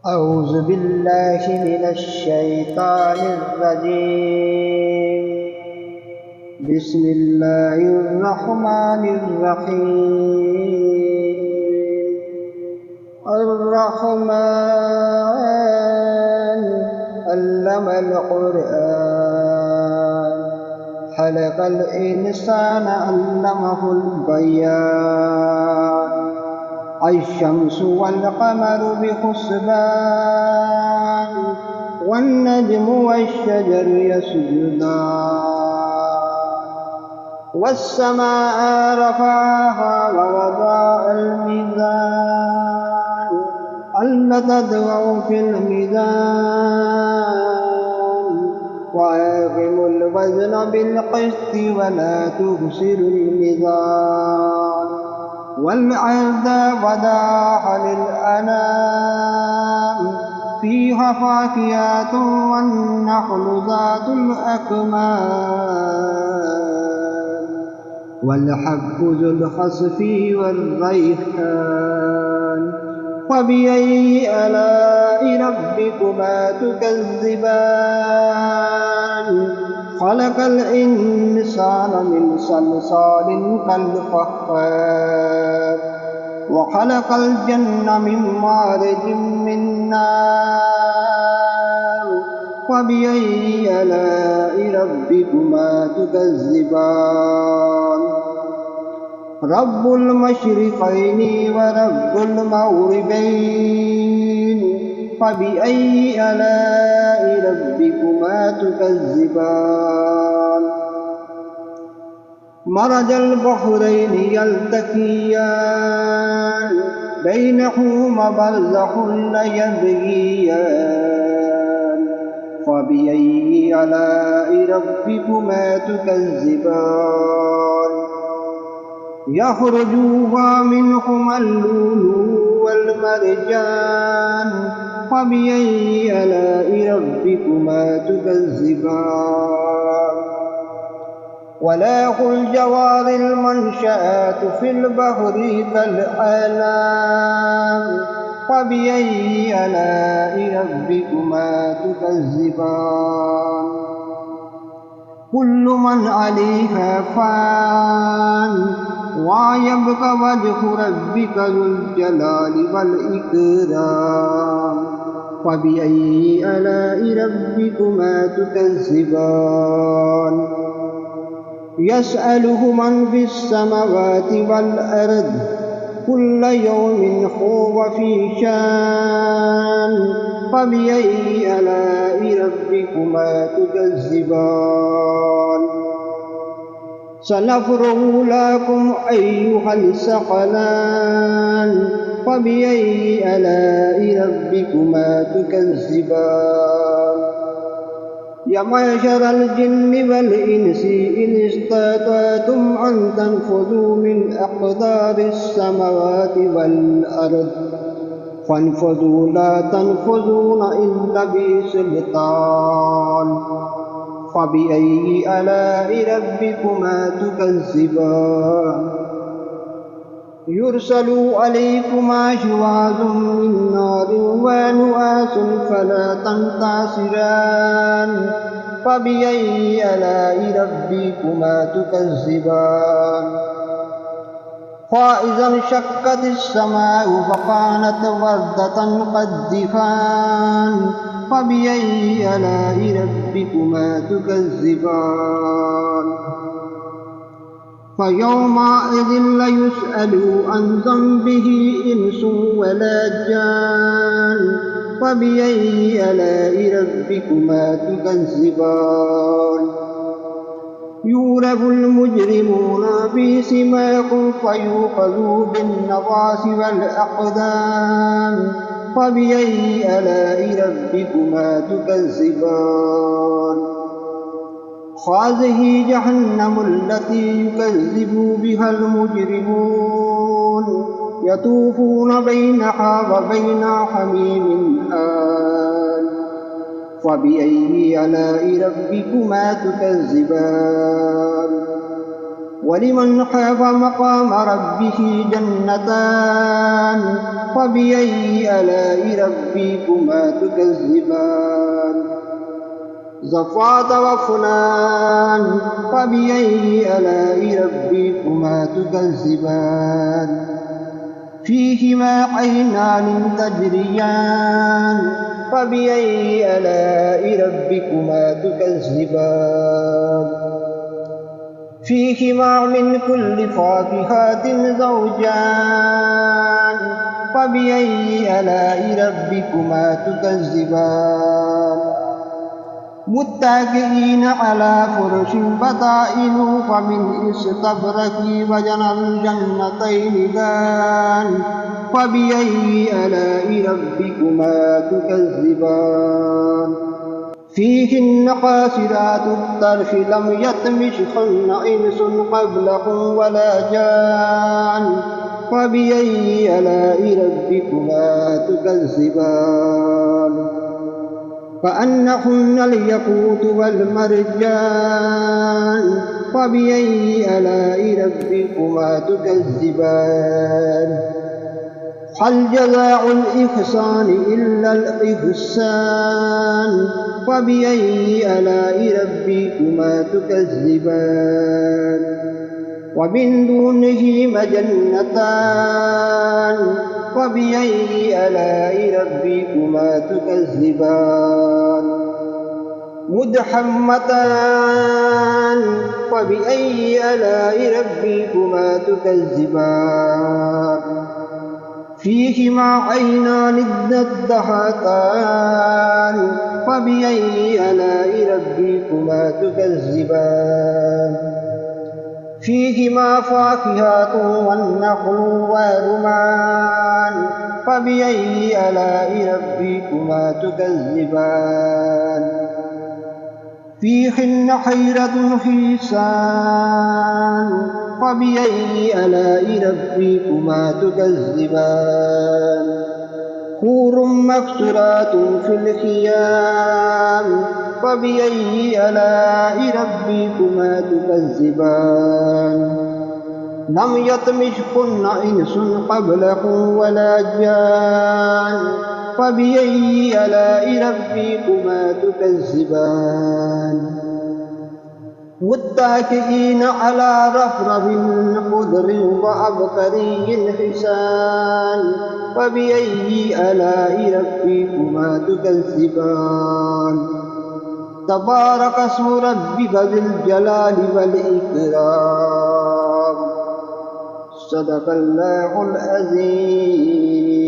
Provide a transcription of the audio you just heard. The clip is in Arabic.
أعوذ بالله من الشيطان الرجيم. بسم الله الرحمن الرحيم. الرحمن علم القرآن خلق الإنسان علمه البيان. الشمس والقمر بحسبان والنجم والشجر يسجدان والسماء رفعها ووضع الميزان ألا تطغوا في الميزان وأقيموا الوزن بالقسط ولا تخسروا الميزان والأرض وضعها للأنام فيها فاكهة والنخل ذات الأكمام والحب ذو الخصف والريحان. فبأي آلاء ربكما تكذبان؟ خلق الإنسان من صلصال كالفخار وخلق الجنة من مارج من نار. فبأي آلاء ربكما تكذبان؟ رب المشرقين ورب المغربين. فبأي آلاء ربكما تكذبان؟ مرج البحرين يلتقيان بينهما برزخ لا يبغيان. فبأي آلاء ربكما تكذبان؟ يخرجوها منهما اللؤلؤ والمرجان. فبأي آلاء ربكما تكذبان؟ وله الجوار المنشآت في البحر كالأعلام. فبأي آلاء ربكما تكذبان؟ كل من عليها فان ويبقى وجه ربك ذو الجلال والإكرام. فبأي آلاء ربكما تكذبان؟ يسأله من في السماوات والأرض كل يوم هو في شان. فبأي آلاء ربكما تكذبان؟ سنفرغ لكم أيها الثقلان. فبأي آلاء ربكما تكذبان؟ يا معشر الجن والإنس إن استطعتم أن تنفذوا من أقطار السماوات والأرض فانفذوا لا تنفذون إلا بسلطان. فبأي آلاء ربكما تكذبان؟ يرسل عليكما شواظ من نار ونحاس فلا تنتصران. فبأي آلاء ربكما تكذبان؟ فإذا انشقت السماء فكانت وردة كالدهان. فبأي آلاء ربكما تكذبان؟ فيومئذ ليسأل عن ذنبه إنس ولا جان. فبأي آلاء ربكما تكذبان؟ يورب المجرمون في سماكم فيؤخذوا بالنواصي والأقدام. فبأي آلاء ربكما تكذبان؟ هذه جهنم التي يكذب بها المجرمون يطوفون بينها وبين حميم آن. فبأي آلاء ربكما تكذبان؟ ولمن خاف مقام ربه جنتان فبأي آلاء ربكما تكذبان زفات وفنان فبأي آلاء ربكما تكذبان فيهما عينان تجريان فبأي آلاء ربكما تكذبان فيهما من كل فاكهة زوجان فبأي آلاء ربكما تكذبان متكئين على فرش بطائنها من استبرق وجنى الجنتين دان فبأي آلاء ربكما تكذبان فيهن قاصرات الطرف لم يطمثهن إنس قبلهم ولا جان فبأي آلاء ربكما تكذبان كأنهن الياقوت والمرجان فبأي آلاء ربكما تكذبان هل جزاء الإحسان إلا الإحسان فبأي آلاء ربكما تكذبان ومن دونهما جنتان فبأي آلاء ربكما تكذبان مدحمتان فبأي آلاء ربكما تكذبان فيهما عينان نضاختان فبأي آلاء ربكما تكذبان فيهما فاكهة والنخل والرمان فبأي آلاء ربكما تكذبان فيهن خيرة حسان فبأي آلاء ربكما تكذبان حور مقصورات في الخيام فبأي آلاء ربكما تكذبان لم يطمثهن إنس قبلهم ولا جان فبأي آلاء ربكما تكذبان متكئين على رفرف خضر وعبقري حسان فبأي آلاء ربكما تكذبان تبارك اسم ربك ذي الجلال والإكرام صدق الله العظيم.